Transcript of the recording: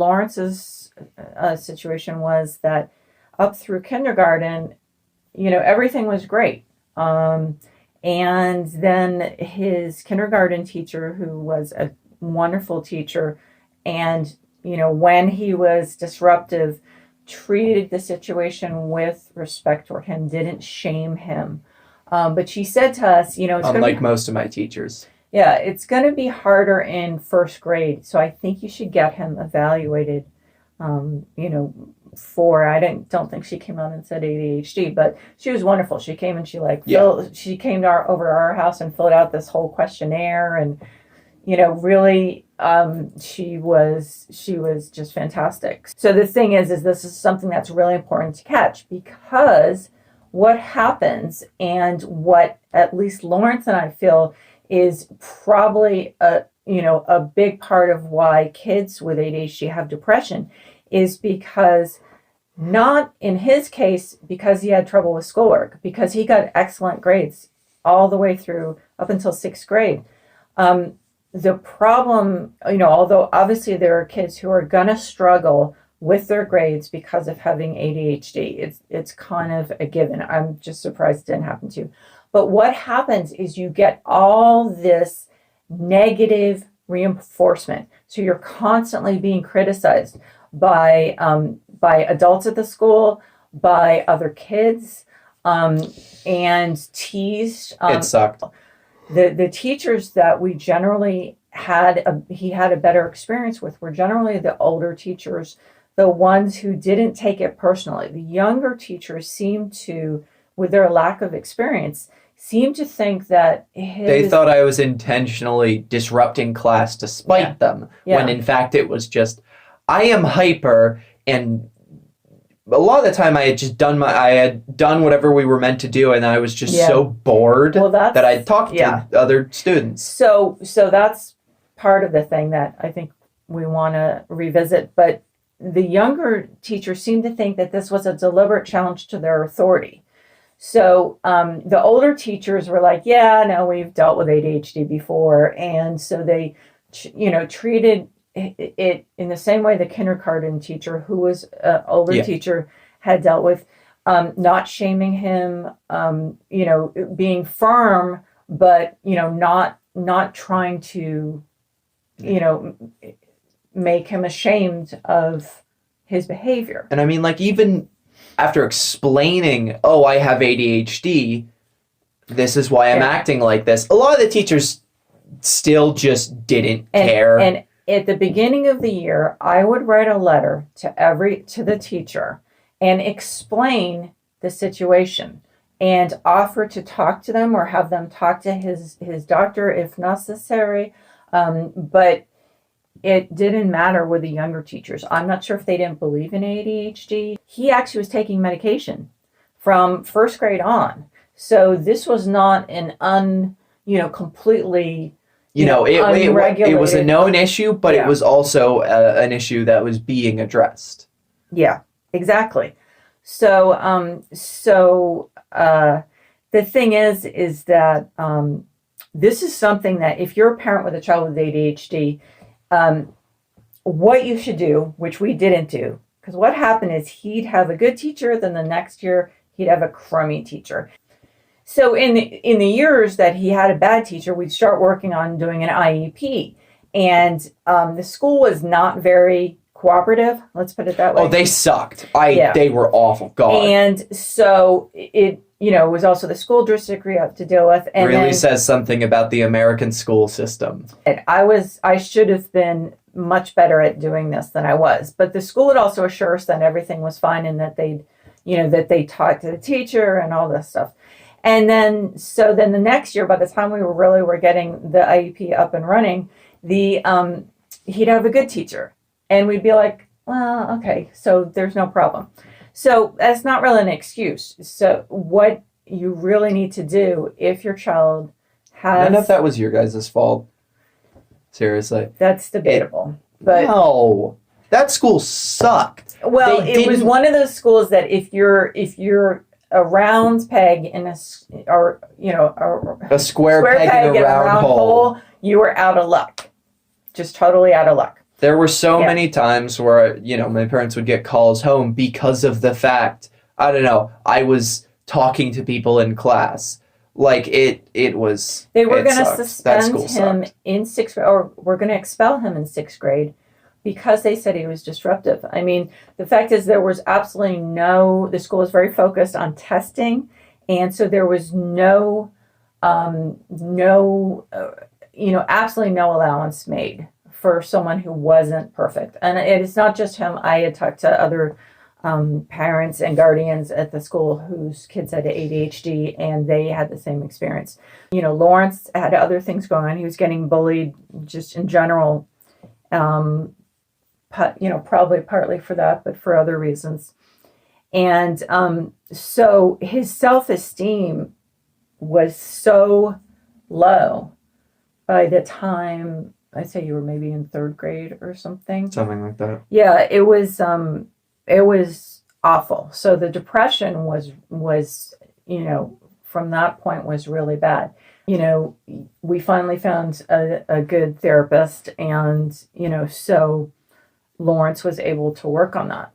Lawrence's situation was that up through kindergarten, everything was great. And then his kindergarten teacher, who was a wonderful teacher, and, when he was disruptive, treated the situation with respect toward him, didn't shame him. But she said to us, it's unlike most of my teachers. Yeah, it's going to be harder in first grade. So I think you should get him evaluated, I don't think she came out and said ADHD, but she was wonderful. She came and she came over to our house and filled out this whole questionnaire, and really, she was just fantastic. So the thing is this is something that's really important to catch, because what happens, and what at least Lawrence and I feel is probably a big part of why kids with ADHD have depression, is because, not in his case because he had trouble with schoolwork, because he got excellent grades all the way through up until 6th grade. The problem, although obviously there are kids who are going to struggle with their grades because of having ADHD, it's kind of a given. I'm just surprised it didn't happen to you. But what happens is you get all this negative reinforcement. So you're constantly being criticized by adults at the school, by other kids, and teased. It sucked. The teachers that we generally he had a better experience with were generally the older teachers, the ones who didn't take it personally. The younger teachers seemed to, with their lack of experience, seemed to think that they thought I was intentionally disrupting class to spite them, when in fact it was just, I am hyper, and a lot of the time I had done whatever we were meant to do, and I was just so bored that I talked to other students. So that's part of the thing that I think we want to revisit. But the younger teachers seemed to think that this was a deliberate challenge to their authority. So the older teachers were like, we've dealt with ADHD before. And so they, treated it in the same way the kindergarten teacher, who was an older teacher, had dealt with, not shaming him, being firm, but, not trying to, make him ashamed of his behavior. And I mean, even after explaining, I have ADHD, this is why I'm acting like this, a lot of the teachers still just didn't care. And at the beginning of the year, I would write a letter to the teacher and explain the situation and offer to talk to them or have them talk to his doctor if necessary. But it didn't matter with the younger teachers. I'm not sure if they didn't believe in ADHD. He actually was taking medication from first grade on. So this was not an completely, it was a known issue, but it was also an issue that was being addressed. Yeah, exactly. So, the thing is that this is something that if you're a parent with a child with ADHD, what you should do, which we didn't do, because what happened is he'd have a good teacher, then the next year he'd have a crummy teacher. So in the years that he had a bad teacher, we'd start working on doing an IEP. And the school was not very cooperative, let's put it that way. Oh, they sucked. They were awful. God. And so it was also the school district we have to deal with. And really says something about the American school system. I should have been much better at doing this than I was. But the school would also assure us that everything was fine and that they talked to the teacher and all this stuff. And then the next year, by the time we were getting the IEP up and running, he'd have a good teacher. And we'd be like, well, okay, so there's no problem. So that's not really an excuse. So what you really need to do if your child has... None of that was your guys' fault. Seriously. That's debatable. But no. That school sucked. Well, it was one of those schools that if you're a round peg in a square peg in a round hole, you were out of luck. Just totally out of luck. There were so many times where, my parents would get calls home because of the fact, I don't know, I was talking to people in class. Like, it was... They were going to suspend him sucked. in 6th grade, or were going to expel him in 6th grade because they said he was disruptive. I mean, the fact is there was absolutely the school was very focused on testing, and so there was absolutely no allowance made for someone who wasn't perfect. And it's not just him. I had talked to other parents and guardians at the school whose kids had ADHD, and they had the same experience. Lawrence had other things going on. He was getting bullied just in general, probably partly for that, but for other reasons. And so his self-esteem was so low by the time, I'd say you were maybe in 3rd grade or something. Something like that. Yeah, it was awful. So the depression was from that point was really bad. We finally found a good therapist, and so Lawrence was able to work on that.